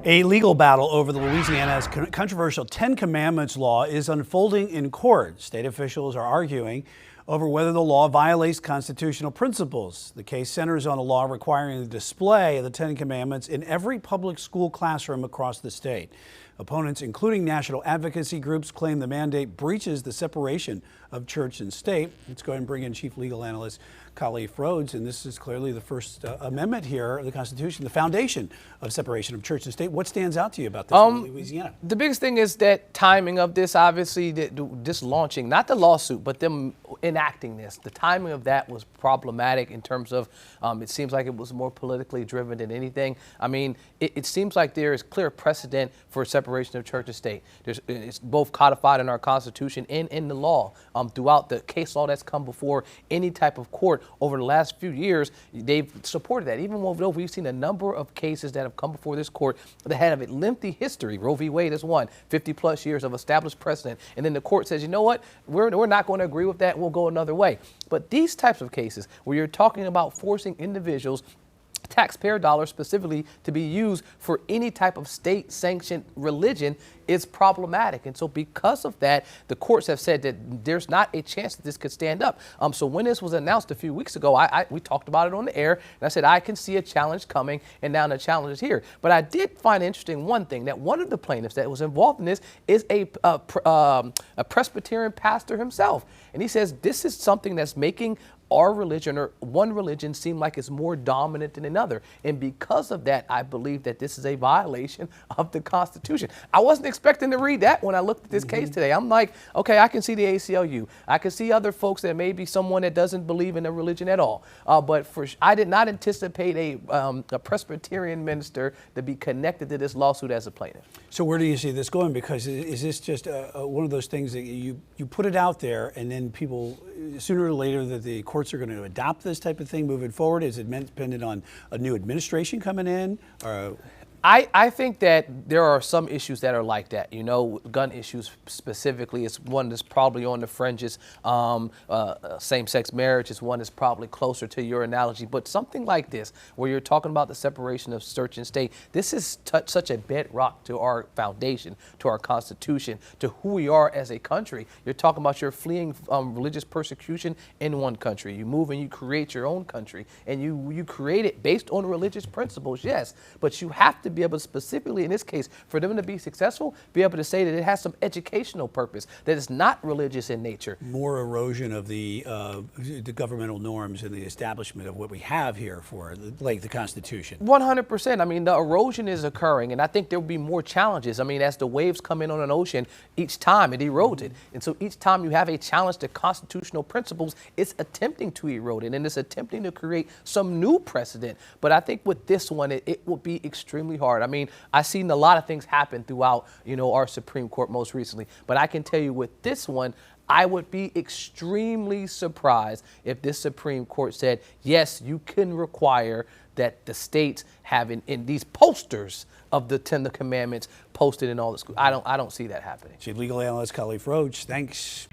A legal battle over the Louisiana's controversial Ten Commandments law is unfolding in court. State officials are arguing over whether the law violates constitutional principles. The case centers on a law requiring the display of the Ten Commandments in every public school classroom across the state. Opponents, including national advocacy groups, claim the mandate breaches the separation of church and state. Let's go ahead and bring in Chief Legal Analyst Khalif Rhodes, and this is clearly the First Amendment here of the Constitution, the foundation of separation of church and state. What stands out to you about this in Louisiana? The biggest thing is that timing of this, obviously, this launching, not the lawsuit, but them enacting this. The timing of that was problematic in terms of it seems like it was more politically driven than anything. I mean, it seems like there is clear precedent for separation of church and state. It's both codified in our Constitution and in the law. Throughout the case law that's come before any type of court over the last few years, they've supported that. Even though we've seen a number of cases that have come before this court that have a lengthy history. Roe v. Wade is one, 50 plus years of established precedent. And then the court says, you know what, we're not going to agree with that. We'll go another way. But these types of cases where you're talking about forcing individuals, taxpayer dollars specifically, to be used for any type of state-sanctioned religion is problematic. And so because of that, the courts have said that there's not a chance that this could stand up. So when this was announced a few weeks ago, we talked about it on the air, and I said, I can see a challenge coming, and now the challenge is here. But I did find interesting one thing, that one of the plaintiffs that was involved in this is a Presbyterian pastor himself. And he says this is something that's making our religion, or one religion, seem like it's more dominant than another. And because of that, I believe that this is a violation of the Constitution. I wasn't expecting to read that when I looked at this case today. I'm like, okay, I can see the ACLU. I can see other folks that may be someone that doesn't believe in a religion at all. But I did not anticipate a Presbyterian minister to be connected to this lawsuit as a plaintiff. So where do you see this going? Because is this just one of those things that you put it out there, and then people, sooner or later, that the courts are going to adopt this type of thing moving forward? Is it dependent on a new administration coming in? I think that there are some issues that are like that. You know, gun issues specifically is one that's probably on the fringes. Same-sex marriage is one that's probably closer to your analogy. But something like this, where you're talking about the separation of church and state, this is such a bedrock to our foundation, to our Constitution, to who we are as a country. You're talking about you're fleeing religious persecution in one country. You move and you create your own country, and you create it based on religious principles, yes, but you have to be able to, specifically in this case, for them to be successful, be able to say that it has some educational purpose, that it's not religious in nature. More erosion of the governmental norms and the establishment of what we have here for, like, the Constitution. 100%. I mean, the erosion is occurring, and I think there will be more challenges. I mean, as the waves come in on an ocean, each time it erodes it. And so each time you have a challenge to constitutional principles, it's attempting to erode it, and it's attempting to create some new precedent. But I think with this one, it will be extremely hard. I mean, I've seen a lot of things happen throughout, our Supreme Court most recently. But I can tell you with this one, I would be extremely surprised if this Supreme Court said, yes, you can require that the states have in these posters of the Ten Commandments posted in all the schools. I don't see that happening. Chief Legal Analyst Khalif Rhodes, thanks.